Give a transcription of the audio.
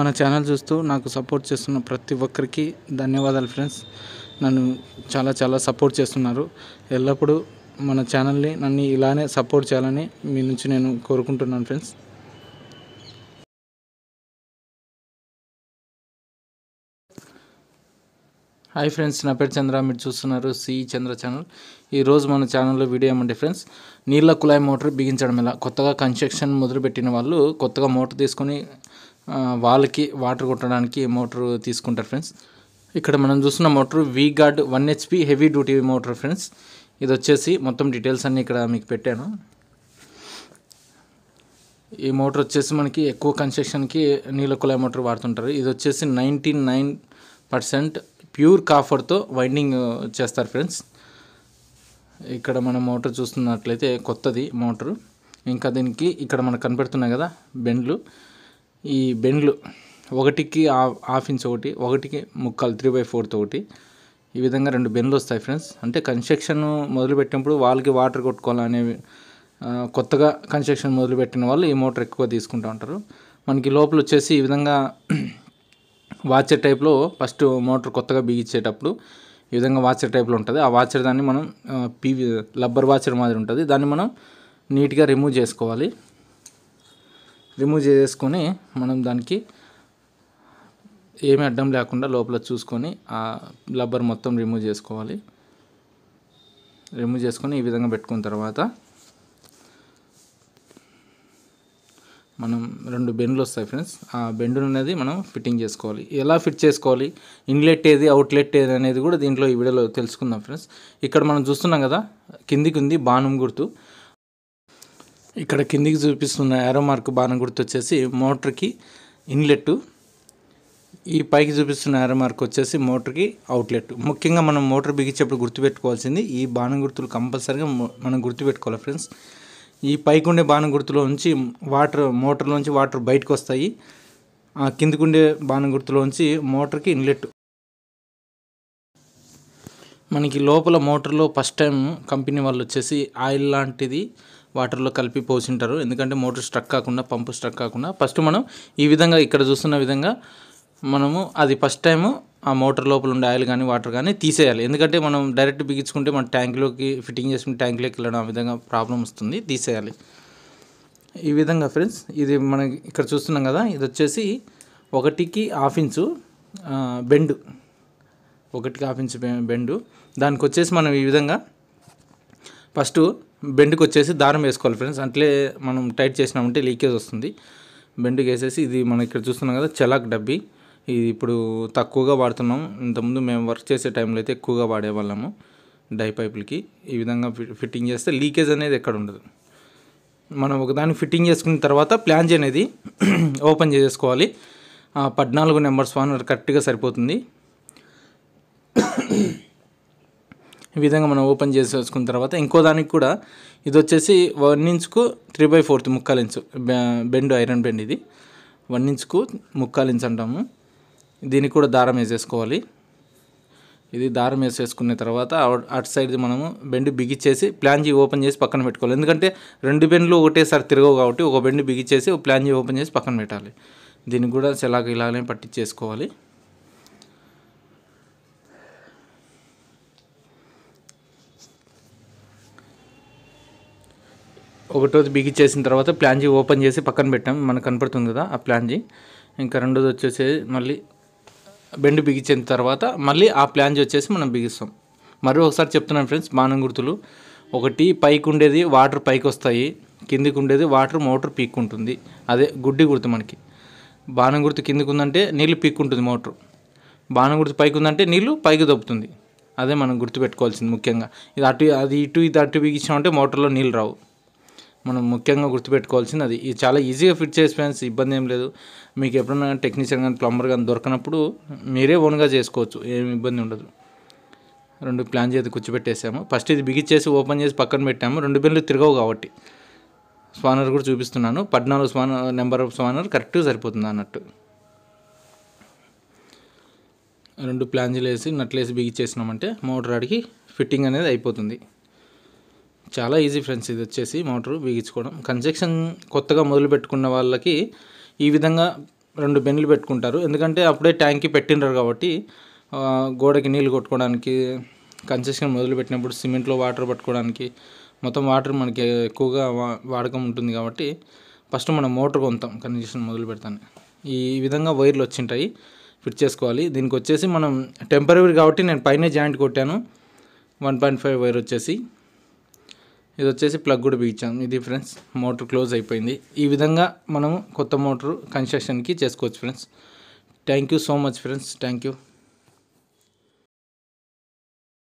మన ఛానల్ చూస్తూ నాకు సపోర్ట్ చేస్తున్న ప్రతి ఒక్కరికి ధన్యవాదాలు ఫ్రెండ్స్. నన్ను చాలా సపోర్ట్ చేస్తున్నారు. ఎల్లప్పుడూ మన ఛానల్ని నన్ను ఇలానే సపోర్ట్ చేయాలని మీ నుంచి నేను కోరుకుంటున్నాను ఫ్రెండ్స్. హాయ్ ఫ్రెండ్స్, నా పేరు చంద్ర, మీరు చూస్తున్నారు సి చంద్ర ఛానల్. ఈరోజు మన ఛానల్లో వీడియో ఏమంటే ఫ్రెండ్స్, నీళ్ళ కుళాయి మోటార్ బిగించడం ఎలా. కొత్తగా కన్స్ట్రక్షన్ మొదలుపెట్టిన వాళ్ళు కొత్తగా మోటార్ తీసుకొని వాళ్ళకి వాటర్ కొట్టడానికి మోటార్ తీసుకుంటారు ఫ్రెండ్స్. ఇక్కడ మనం చూస్తున్న motor V-Guard 1 HP heavy duty motor friends. ఇది వచ్చేసి మొత్తం డీటెయిల్స్ అన్నీ ఇక్కడ మీకు పెట్టాను. ఈ మోటార్ వచ్చేసి మనకి ఎక్కువ కన్స్ట్రక్షన్కి నీళ్ళ కుళాయి మోటార్ వాడుతుంటారు. ఇది వచ్చేసి 99% ప్యూర్ కాపర్తో వైండింగ్ చేస్తారు ఫ్రెండ్స్. ఇక్కడ మనం మోటార్ చూస్తున్నట్లయితే కొత్తది మోటారు. ఇంకా దీనికి ఇక్కడ మనకు కనపడుతున్నాయి కదా బెండ్లు. ఈ బెండ్లు ఒకటికి ½ ఇంచ్ ఒకటికి ముక్కాలు 3/4 ఒకటి, ఈ విధంగా 2 బెండ్లు వస్తాయి ఫ్రెండ్స్. అంటే కన్స్ట్రక్షన్ మొదలుపెట్టినప్పుడు వాళ్ళకి వాటర్ కొట్టుకోవాలనే కొత్తగా కన్స్ట్రక్షన్ మొదలుపెట్టిన వాళ్ళు ఈ మోటార్ ఎక్కువ తీసుకుంటూ ఉంటారు. మనకి లోపల వచ్చేసి ఈ విధంగా వాచర్ టైప్లో ఫస్ట్ మోటార్ కొత్తగా బిగించేటప్పుడు ఈ విధంగా వాచర్ టైప్లో ఉంటుంది. ఆ వాచర్ దాన్ని మనం రబ్బర్ వాచర్ మాదిరి ఉంటుంది. దాన్ని మనం నీట్గా రిమూవ్ చేసుకోవాలి. రిమూవ్ చేసుకొని మనం దానికి ఏమీ అడ్డం లేకుండా లోపల చూసుకొని ఆ రబ్బర్ మొత్తం రిమూవ్ చేసుకోవాలి. రిమూవ్ చేసుకొని ఈ విధంగా పెట్టుకున్న తర్వాత మనం 2 బెండ్లు వస్తాయి ఫ్రెండ్స్. ఆ బెండు అనేది మనం ఫిట్టింగ్ చేసుకోవాలి. ఎలా ఫిట్ చేసుకోవాలి, ఇన్లెట్ ఏది అవుట్లెట్ ఏది అనేది కూడా దీంట్లో ఈ వీడియోలో తెలుసుకుందాం ఫ్రెండ్స్. ఇక్కడ మనం చూస్తున్నాం కదా కిందికి ఉంది బాణం గుర్తు. ఇక్కడ కిందికి చూపిస్తున్న యారో మార్క్ బాణం గుర్తు వచ్చేసి మోటార్కి ఇన్లెట్. ఈ పైకి చూపిస్తున్న యారో మార్క్ వచ్చేసి మోటార్కి అవుట్లెట్. ముఖ్యంగా మనం మోటార్ బిగించేప్పుడు గుర్తుపెట్టుకోవాల్సింది ఈ బాణం గుర్తులు కంపల్సరీగా మనం గుర్తుపెట్టుకోవాలి ఫ్రెండ్స్. ఈ పైకి ఉండే బాణం గుర్తులో నుంచి మోటార్లోంచి వాటర్ బయటకు వస్తాయి. ఆ కిందికి ఉండే బాణం గుర్తులోంచి మోటార్కి ఇన్లెట్. మనకి లోపల మోటార్లో ఫస్ట్ టైం కంపెనీ వాళ్ళు వచ్చేసి ఆయిల్ లాంటిది వాటర్లో కలిపి పోసింటారు. ఎందుకంటే మోటార్ స్ట్రక్ కాకుండా, పంపు స్ట్రక్ కాకుండా ఫస్ట్ మనం ఈ విధంగా ఇక్కడ చూస్తున్న విధంగా మనము అది ఫస్ట్ టైము ఆ మోటార్ లోపల ఉండే ఆయిల్ కానీ వాటర్ కానీ తీసేయాలి. ఎందుకంటే మనం డైరెక్ట్ బిగించుకుంటే మన ట్యాంక్లోకి ఫిట్టింగ్ చేసుకుని ట్యాంక్లోకి వెళ్ళడం ఆ విధంగా ప్రాబ్లం వస్తుంది. తీసేయాలి ఈ విధంగా ఫ్రెండ్స్. ఇది మనం ఇక్కడ చూస్తున్నాం కదా, ఇది వచ్చేసి 1కి ½ ఇంచు బెండు, 1కి ½ ఇంచు బెండు. దానికి వచ్చేసి మనం ఈ విధంగా ఫస్ట్ బెండుకి వచ్చేసి దారం వేసుకోవాలి ఫ్రెండ్స్. అట్లే మనం టైట్ చేసినామంటే లీకేజ్ వస్తుంది. బెండుకి వేసేసి ఇది మనం ఇక్కడ చూస్తున్నాం కదా చలాక్ డబ్బీ. ఇది ఇప్పుడు తక్కువగా వాడుతున్నాం. ఇంతకుముందు మేము వర్క్ చేసే టైంలో అయితే ఎక్కువగా వాడేవాళ్ళము డై పైపులకి. ఈ విధంగా ఫిట్టింగ్ చేస్తే లీకేజ్ అనేది ఎక్కడ ఉండదు. మనం ఒకదాన్ని ఫిట్టింగ్ చేసుకున్న తర్వాత ప్లాంజ్ అనేది ఓపెన్ చేసుకోవాలి. 14 నెంబర్ స్పానర్ కరెక్ట్గా సరిపోతుంది. ఈ విధంగా మనం ఓపెన్ చేసేసుకున్న తర్వాత ఇంకో దానికి కూడా ఇది వచ్చేసి 1 ఇంచుకు 3/4 ముక్కాలు ఇంచు బెండ్, ఐరన్ బెండ్. ఇది 1 ఇంచుకు ముక్కాలు ఇంచు అంటాము. దీనికి కూడా దారం వేసేసుకోవాలి. ఇది దారం వేసేసుకున్న తర్వాత అటు సైడ్ మనము బెండ్ బిగిచ్చేసి ప్లాంజీ ఓపెన్ చేసి పక్కన పెట్టుకోవాలి. ఎందుకంటే 2 బెండ్లు ఒకటేసారి తిరగవు కాబట్టి ఒక బెండ్ బిగిచ్చేసి ఒక ప్లాంజీ ఓపెన్ చేసి పక్కన పెట్టాలి. దీనికి కూడా ఇలాగే పట్టించేసుకోవాలి. ఒకటోది బిగిచ్చేసిన తర్వాత ప్లాంజీ ఓపెన్ చేసి పక్కన పెట్టాం, మనకు కనపడుతుంది కదా ఆ ప్లాంజీ. ఇంకా రెండోది వచ్చేసి మళ్ళీ బెండ్ బిగించిన తర్వాత మళ్ళీ ఆ ప్లాంజీ వచ్చేసి మనం బిగిస్తాం. మరి ఒకసారి చెప్తున్నాను ఫ్రెండ్స్, బాణం గుర్తులు ఒకటి పైకి ఉండేది వాటర్ పైకి వస్తాయి, కిందికి ఉండేది వాటర్ మోటార్ పీక్కుంటుంది. అదే గుడ్డి గుర్తు. మనకి బాణం గుర్తు కిందికి ఉందంటే నీళ్ళు పీక్కుంటుంది మోటార్, బాణం గుర్తు పైకి ఉందంటే నీళ్ళు పైకి దొబ్బుతుంది. అదే మనం గుర్తుపెట్టుకోవాల్సింది ముఖ్యంగా. ఇది ఇటు బిగించామంటే మోటార్లో నీళ్ళు రావు. మనం ముఖ్యంగా గుర్తుపెట్టుకోవాల్సింది అది. ఇది చాలా ఈజీగా ఫిట్ చేసి ఫ్రెండ్స్, ఇబ్బంది ఏం లేదు. మీకు ఎప్పుడైనా టెక్నీషియన్ కానీ ప్లంబర్ కానీ దొరకనప్పుడు మీరే ఓన్గా చేసుకోవచ్చు, ఏమి ఇబ్బంది ఉండదు. 2 ప్లాంజ్ అయితే కూర్చోబెట్టేసాము. ఫస్ట్ ఇది బిగిచ్చేసి ఓపెన్ చేసి పక్కన పెట్టాము. 2 బెండ్లు తిరగవు కాబట్టి స్పానర్ కూడా చూపిస్తున్నాను. 14 నెంబర్ ఆఫ్ స్పానర్ కరెక్ట్గా సరిపోతుంది అన్నట్టు. 2 ప్లాంజీలు వేసి నట్లేసి బిగిచ్చేసినామంటే మోటార్ ఆడికి ఫిట్టింగ్ అనేది అయిపోతుంది. చాలా ఈజీ ఫ్రెండ్స్. ఇది వచ్చేసి మోటార్ బిగించుకోవడం. కన్స్ట్రక్షన్ కొత్తగా మొదలు పెట్టుకున్న వాళ్ళకి ఈ విధంగా 2 బెన్నులు పెట్టుకుంటారు. ఎందుకంటే అప్పుడే ట్యాంక్కి పెట్టిండ్రు కాబట్టి గోడకి నీళ్ళు కొట్టుకోవడానికి, కన్స్ట్రక్షన్ మొదలుపెట్టినప్పుడు సిమెంట్లో వాటర్ పట్టుకోవడానికి, మొత్తం వాటర్ మనకి ఎక్కువగా వాడకం ఉంటుంది కాబట్టి ఫస్ట్ మనం మోటార్ కొంటాం కన్స్ట్రక్షన్ మొదలు పెడతాను. ఈ విధంగా వైర్లు వచ్చింటాయి, ఫిట్ చేసుకోవాలి. దీనికి వచ్చేసి మనం టెంపరీ కాబట్టి నేను పైన జాయింట్ కొట్టాను. 1.5 వైర్ వచ్చేసి ఇది వచ్చేసి ప్లగ్ కూడా బిగించాను. ఇది ఫ్రెండ్స్ మోటార్ క్లోజ్ అయిపోయింది. ఈ విధంగా మనము కొత్త మోటార్ కన్స్ట్రక్షన్కి చేసుకోవచ్చు friends. Thank you so much friends. Thank you.